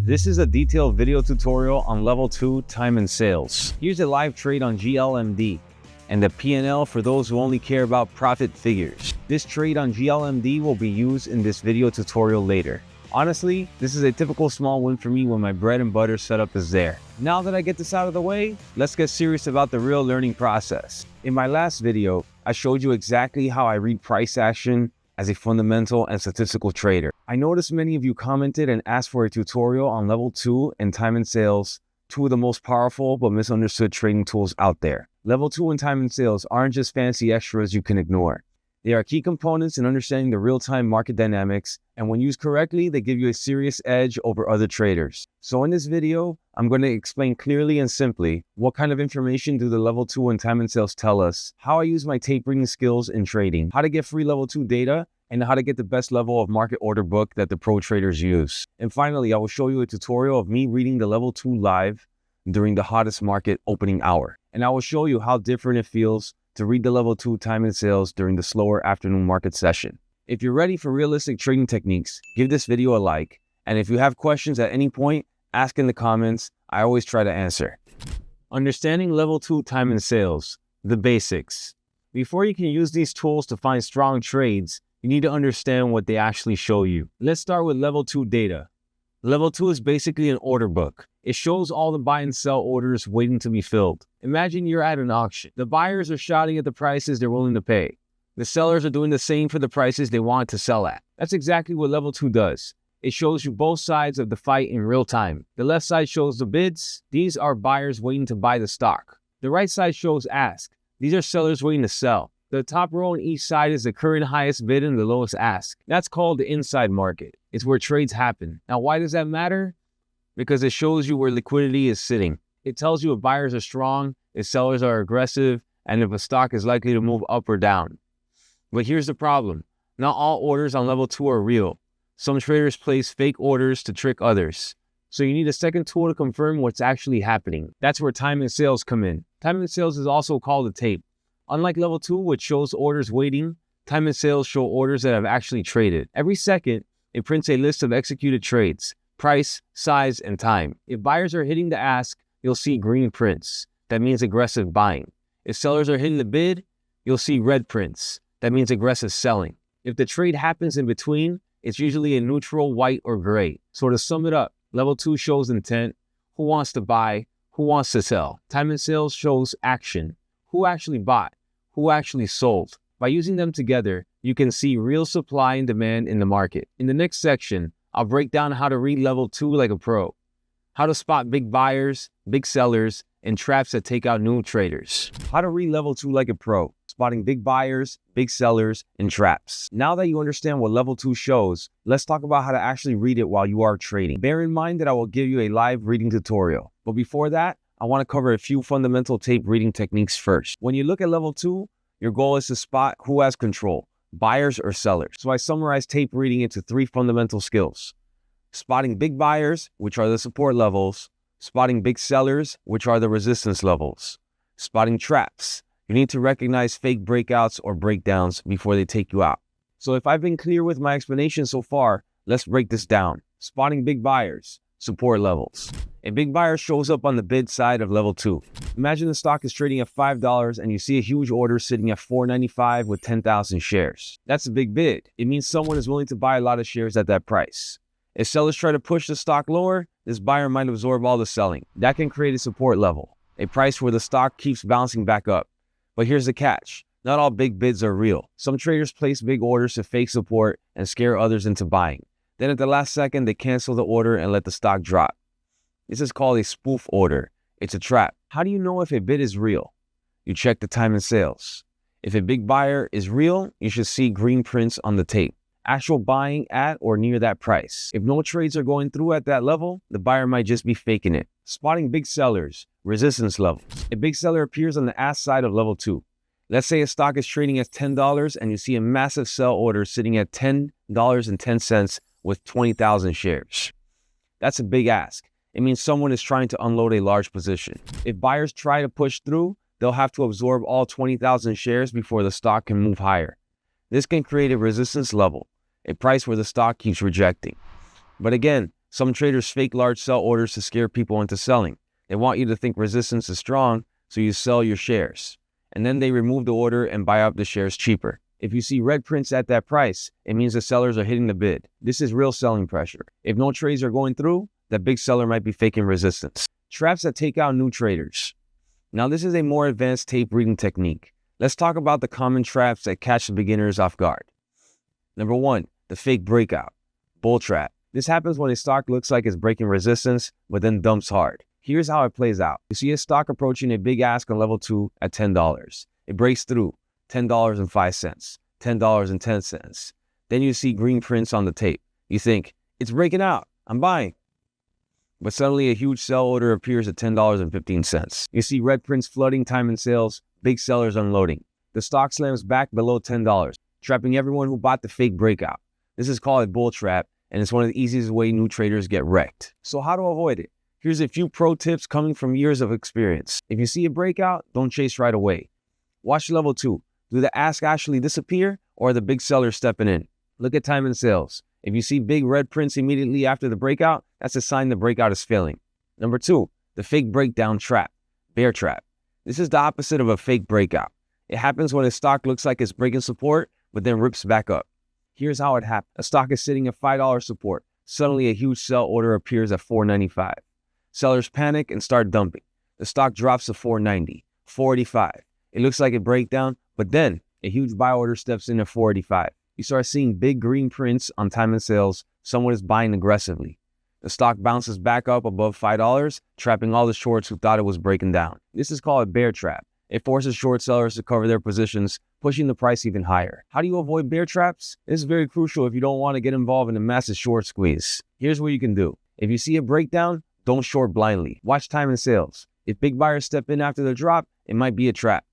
This is a detailed video tutorial on level 2 time and sales. Here's a live trade on GLMD and the P&L for those who only care about profit figures. This trade on GLMD will be used in this video tutorial later. Honestly, this is a typical small win for me when my bread and butter setup is there. Now that I get this out of the way, let's get serious about the real learning process. In my last video, I showed you exactly how I read price action as a fundamental and statistical trader. I noticed many of you commented and asked for a tutorial on level 2 and time and sales, two of the most powerful but misunderstood trading tools out there. Level 2 and time and sales aren't just fancy extras you can ignore. They are key components in understanding the real-time market dynamics, and when used correctly, they give you a serious edge over other traders. So in this video, I'm going to explain clearly and simply what kind of information do the level 2 and time and sales tell us, how I use my tape reading skills in trading, how to get free level 2 data, and how to get the best level of market order book that the pro traders use. And finally, I will show you a tutorial of me reading the level 2 live during the hottest market opening hour. And I will show you how different it feels to read the level 2 time and sales during the slower afternoon market session. If you're ready for realistic trading techniques, give this video a like. And if you have questions at any point, ask in the comments. I always try to answer. Understanding level 2 time and sales, the basics. Before you can use these tools to find strong trades, you need to understand what they actually show you. Let's start with level 2 data. Level 2 is basically an order book. It shows all the buy and sell orders waiting to be filled. Imagine you're at an auction. The buyers are shouting at the prices they're willing to pay. The sellers are doing the same for the prices they want to sell at. That's exactly what level 2 does. It shows you both sides of the fight in real time. The left side shows the bids. These are buyers waiting to buy the stock. The right side shows ask. These are sellers waiting to sell. The top row on each side is the current highest bid and the lowest ask. That's called the inside market. It's where trades happen. Now, why does that matter? Because it shows you where liquidity is sitting. It tells you if buyers are strong, if sellers are aggressive, and if a stock is likely to move up or down. But here's the problem. Not all orders on level 2 are real. Some traders place fake orders to trick others. So you need a second tool to confirm what's actually happening. That's where time and sales come in. Time and sales is also called a tape. Unlike level 2, which shows orders waiting, time and sales show orders that have actually traded. Every second, it prints a list of executed trades, price, size, and time. If buyers are hitting the ask, you'll see green prints. That means aggressive buying. If sellers are hitting the bid, you'll see red prints. That means aggressive selling. If the trade happens in between, it's usually a neutral, white, or gray. So to sum it up, level 2 shows intent, who wants to buy, who wants to sell. Time and sales shows action, who actually bought, who actually sold. By using them together, you can see real supply and demand in the market. In the next section, I'll break down how to read level 2 like a pro, how to spot big buyers, big sellers, and traps that take out new traders. How to read level 2 like a pro, spotting big buyers, big sellers, and traps. Now that you understand what level 2 shows, let's talk about how to actually read it while you are trading. Bear in mind that I will give you a live reading tutorial. But before that, I want to cover a few fundamental tape reading techniques first. When you look at level 2, your goal is to spot who has control, buyers or sellers. So I summarize tape reading into 3 fundamental skills. Spotting big buyers, which are the support levels. Spotting big sellers, which are the resistance levels. Spotting traps. You need to recognize fake breakouts or breakdowns before they take you out. So if I've been clear with my explanation so far, let's break this down. Spotting big buyers, support levels. A big buyer shows up on the bid side of level 2. Imagine the stock is trading at $5 and you see a huge order sitting at $4.95 with 10,000 shares. That's a big bid. It means someone is willing to buy a lot of shares at that price. If sellers try to push the stock lower, this buyer might absorb all the selling. That can create a support level, a price where the stock keeps bouncing back up. But here's the catch. Not all big bids are real. Some traders place big orders to fake support and scare others into buying. Then at the last second, they cancel the order and let the stock drop. This is called a spoof order. It's a trap. How do you know if a bid is real? You check the time and sales. If a big buyer is real, you should see green prints on the tape. Actual buying at or near that price. If no trades are going through at that level, the buyer might just be faking it. Spotting big sellers, resistance levels. A big seller appears on the ask side of level 2. Let's say a stock is trading at $10 and you see a massive sell order sitting at $10.10 with 20,000 shares. That's a big ask. It means someone is trying to unload a large position. If buyers try to push through, they'll have to absorb all 20,000 shares before the stock can move higher. This can create a resistance level, a price where the stock keeps rejecting. But again, Some traders fake large sell orders to scare people into selling. They want you to think resistance is strong, so you sell your shares. And then they remove the order and buy up the shares cheaper. If you see red prints at that price, it means the sellers are hitting the bid. This is real selling pressure. If no trades are going through, that big seller might be faking resistance. Traps that take out new traders. Now this is a more advanced tape reading technique. Let's talk about the common traps that catch the beginners off guard. Number 1, the fake breakout. Bull trap. This happens when a stock looks like it's breaking resistance, but then dumps hard. Here's how it plays out. You see a stock approaching a big ask on level 2 at $10. It breaks through, $10.05, $10.10. Then you see green prints on the tape. You think, it's breaking out, I'm buying. But suddenly a huge sell order appears at $10.15. You see red prints flooding time and sales, big sellers unloading. The stock slams back below $10, trapping everyone who bought the fake breakout. This is called a bull trap, and it's one of the easiest ways new traders get wrecked. So how to avoid it? Here's a few pro tips coming from years of experience. If you see a breakout, don't chase right away. Watch level 2. Do the ask actually disappear, or are the big sellers stepping in? Look at time and sales. If you see big red prints immediately after the breakout, that's a sign the breakout is failing. Number 2, the fake breakdown trap, bear trap. This is the opposite of a fake breakout. It happens when a stock looks like it's breaking support, but then rips back up. Here's how it happens. A stock is sitting at $5 support. Suddenly a huge sell order appears at $4.95. Sellers panic and start dumping. The stock drops to $4.90, $4.85. It looks like a breakdown, but then a huge buy order steps in at $4.85. You start seeing big green prints on time and sales. Someone is buying aggressively. The stock bounces back up above $5, trapping all the shorts who thought it was breaking down. This is called a bear trap. It forces short sellers to cover their positions, pushing the price even higher. How do you avoid bear traps? This is very crucial if you don't want to get involved in a massive short squeeze. Here's what you can do. If you see a breakdown, don't short blindly. Watch time and sales. If big buyers step in after the drop, it might be a trap.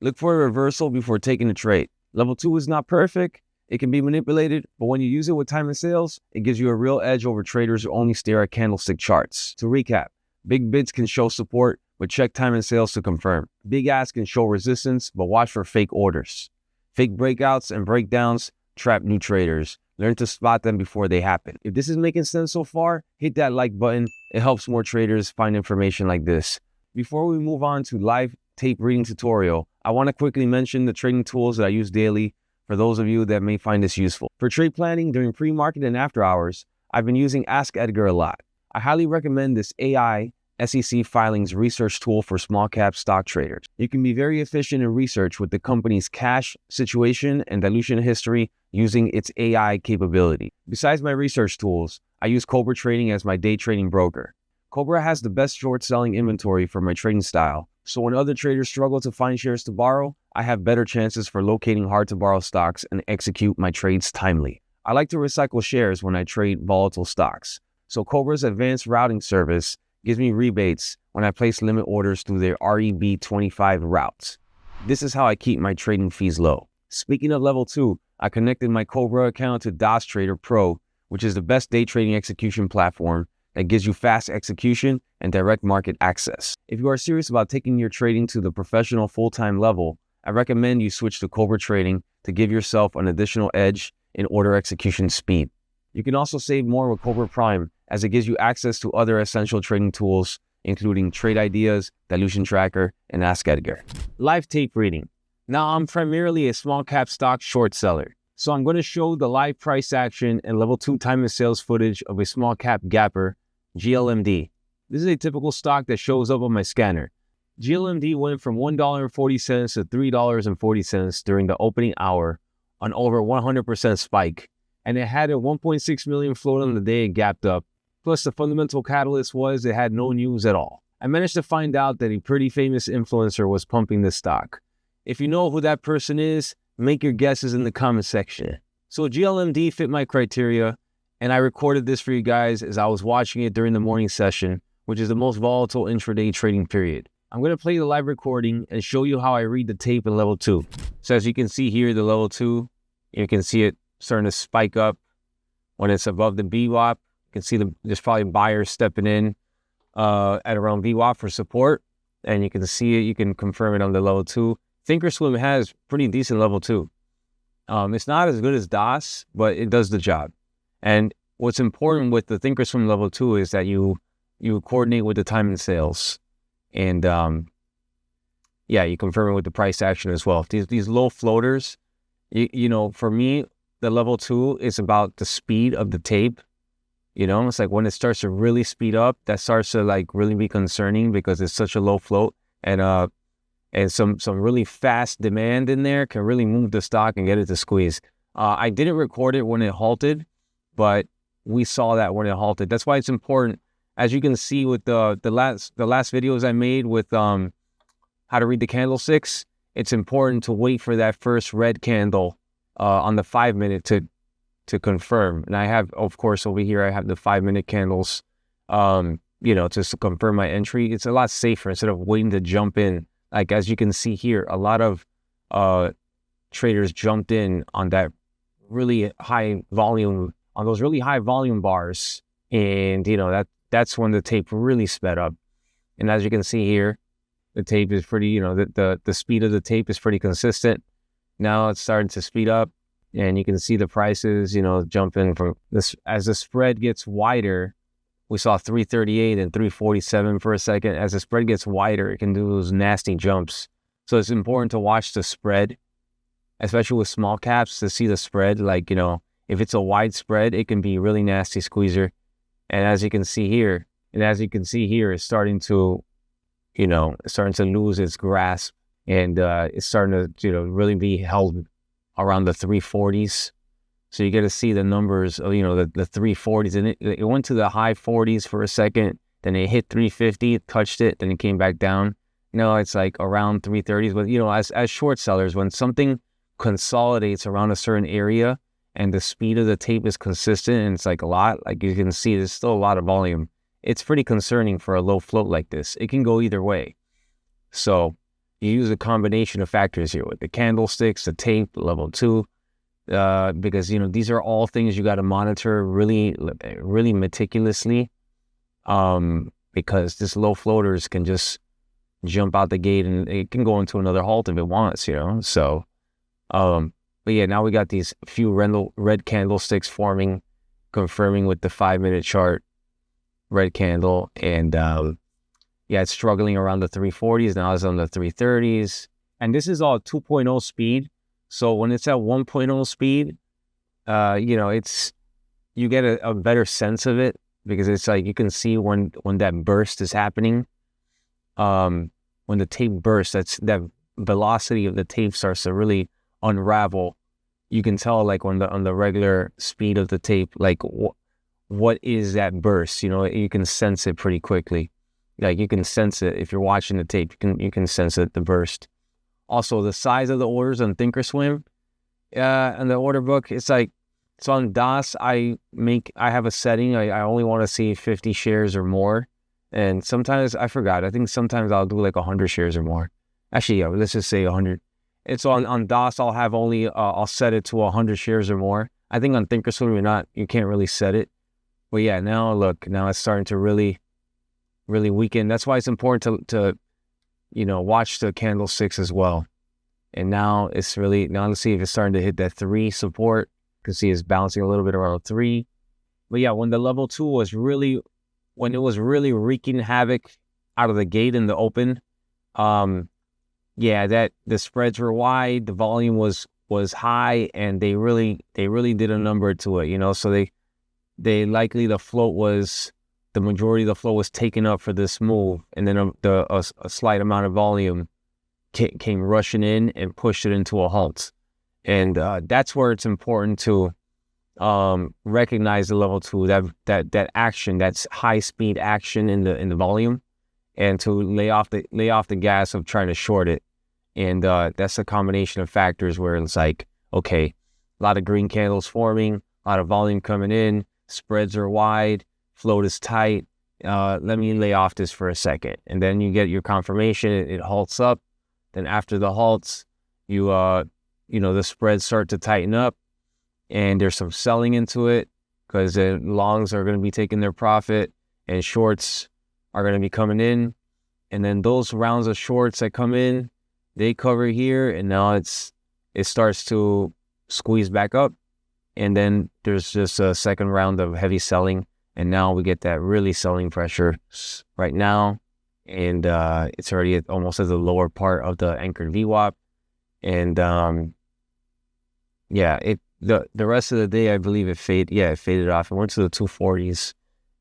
Look for a reversal before taking a trade. Level 2 is not perfect. It can be manipulated, but when you use it with time and sales, it gives you a real edge over traders who only stare at candlestick charts. To recap, big bids can show support, but check time and sales to confirm. Big asks can show resistance, but watch for fake orders. Fake breakouts and breakdowns trap new traders. Learn to spot them before they happen. If this is making sense so far, hit that like button. It helps more traders find information like this. Before we move on to live tape reading tutorial, I want to quickly mention the trading tools that I use daily for those of you that may find this useful. For trade planning during pre-market and after hours, I've been using Ask Edgar a lot. I highly recommend this AI SEC filings research tool for small cap stock traders. You can be very efficient in research with the company's cash situation and dilution history using its AI capability. Besides my research tools, I use Cobra Trading as my day trading broker. Cobra has the best short selling inventory for my trading style, so when other traders struggle to find shares to borrow, I have better chances for locating hard to borrow stocks and execute my trades timely. I like to recycle shares when I trade volatile stocks, so Cobra's advanced routing service gives me rebates when I place limit orders through their REB25 routes. This is how I keep my trading fees low. Speaking of level 2, I connected my Cobra account to DOS Trader Pro, which is the best day trading execution platform that gives you fast execution and direct market access. If you are serious about taking your trading to the professional full-time level, I recommend you switch to Cobra Trading to give yourself an additional edge in order execution speed. You can also save more with Cobra Prime, as it gives you access to other essential trading tools, including Trade Ideas, Dilution Tracker, and Ask Edgar. Live tape reading. Now, I'm primarily a small cap stock short seller, so I'm going to show the live price action and level 2 time and sales footage of a small cap gapper, GLMD. This is a typical stock that shows up on my scanner. GLMD went from $1.40 to $3.40 during the opening hour on over 100% spike, and it had a 1.6 million float on the day it gapped up. Plus, the fundamental catalyst was it had no news at all. I managed to find out that a pretty famous influencer was pumping this stock. If you know who that person is, make your guesses in the comment section. So GLMD fit my criteria, and I recorded this for you guys as I was watching it during the morning session, which is the most volatile intraday trading period. I'm going to play the live recording and show you how I read the tape in level 2. So as you can see here, the level 2, you can see it starting to spike up when it's above the VWAP. You can see there's probably buyers stepping in at around VWAP for support, and you can see it. You can confirm it on the level 2. Thinkorswim has pretty decent level 2. It's not as good as DOS, but it does the job. And what's important with the Thinkorswim level 2 is that you coordinate with the time and sales, and yeah, you confirm it with the price action as well. These low floaters, you know, for me, the level 2 is about the speed of the tape. You know, it's like when it starts to really speed up, that starts to like really be concerning because it's such a low float, and some really fast demand in there can really move the stock and get it to squeeze. I didn't record it when it halted, but we saw that when it halted. That's why it's important, as you can see with the last videos I made with how to read the candlesticks. It's important to wait for that first red candle on the 5-minute to confirm. And I have, of course, over here I have the 5-minute candles, you know, just to confirm my entry. It's a lot safer instead of waiting to jump in. Like as you can see here, a lot of traders jumped in on that really high volume, on those really high volume bars, and you know that's when the tape really sped up. And as you can see here, the tape is pretty, you know, the speed of the tape is pretty consistent. Now it's starting to speed up, and you can see the prices, you know, jumping from this as the spread gets wider. We saw 338 and 347 for a second. As the spread gets wider, it can do those nasty jumps. So it's important to watch the spread, especially with small caps, to see the spread. Like, you know, if it's a wide spread, it can be really nasty squeezer. And as you can see here, it's starting to, you know, it's starting to lose its grasp, and it's starting to, you know, really be held around the 340s. So you get to see the numbers of, you know, the 340s, and it went to the high 40s for a second, then it hit 350, it touched it, then it came back down. You know, it's like around 330s. But, you know, as short sellers, when something consolidates around a certain area and the speed of the tape is consistent and it's like a lot, like you can see, there's still a lot of volume. It's pretty concerning for a low float like this. It can go either way. So you use a combination of factors here with the candlesticks, the tape, level 2, because, you know, these are all things you got to monitor really, really meticulously, because this low floaters can just jump out the gate and it can go into another halt if it wants, you know. So, but yeah, now we got these few red candlesticks forming, confirming with the 5-minute chart, red candle, and yeah, it's struggling around the 340s. Now it's on the 330s, and this is all 2.0 speed. So when it's at 1.0 speed, you know, you get a better sense of it, because it's like you can see when that burst is happening. When the tape bursts, that velocity of the tape starts to really unravel. You can tell, like on the regular speed of the tape, like what is that burst? You know, you can sense it pretty quickly. Like you can sense it if you're watching the tape. You can sense it, the burst. Also, the size of the orders on Thinkorswim, and the order book, it's like, so on DOS, I have a setting. I only want to see 50 shares or more. And sometimes, I forgot, I think sometimes I'll do like 100 shares or more. Actually, yeah, let's just say 100. It's on DOS, I'll have only, I'll set it to 100 shares or more. I think on Thinkorswim, you can't really set it. But yeah, now look, now it's starting to really, really weaken. That's why it's important to you know, watch the candlesticks as well. And now it's really, now let's see if it's starting to hit that 3 support. You can see it's bouncing a little bit around 3. But yeah, when the level 2 was really, when it was really wreaking havoc out of the gate in the open, yeah, that the spreads were wide, the volume was high, and they really did a number to it, you know. So they likely, the majority of the flow was taken up for this move, and then a slight amount of volume came rushing in and pushed it into a halt. And that's where it's important to recognize the level 2, that action, that's high speed action in the volume, and to lay off the gas of trying to short it. And that's a combination of factors where it's like, okay, a lot of green candles forming, a lot of volume coming in, spreads are wide, float is tight. Let me lay off this for a second. And then you get your confirmation, it halts up. Then after the halts, you know, the spreads start to tighten up, and there's some selling into it, because the longs are going to be taking their profit and shorts are going to be coming in. And then those rounds of shorts that come in, they cover here, and now it starts to squeeze back up. And then there's just a second round of heavy selling. And now we get that really selling pressure right now. And it's already almost at the lower part of the anchored VWAP. And the rest of the day, I believe it faded off. It went to the 240s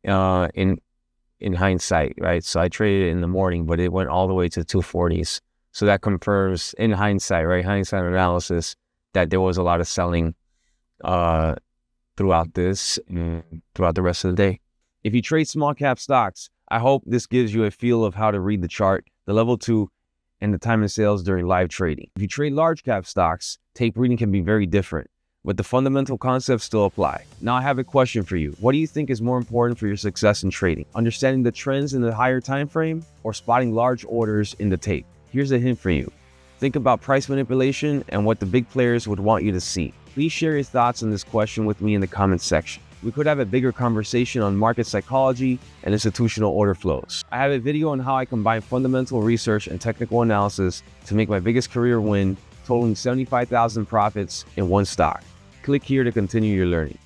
in hindsight, right? So I traded it in the morning, but it went all the way to 240s. So that confirms in hindsight, right? Hindsight analysis, that there was a lot of selling throughout this and throughout the rest of the day. If you trade small cap stocks, I hope this gives you a feel of how to read the chart, the level 2, and the time and sales during live trading. If you trade large cap stocks, tape reading can be very different, but the fundamental concepts still apply. Now I have a question for you. What do you think is more important for your success in trading? Understanding the trends in the higher time frame or spotting large orders in the tape? Here's a hint for you. Think about price manipulation and what the big players would want you to see. Please share your thoughts on this question with me in the comments section. We could have a bigger conversation on market psychology and institutional order flows. I have a video on how I combine fundamental research and technical analysis to make my biggest career win, totaling 75,000 profits in one stock. Click here to continue your learning.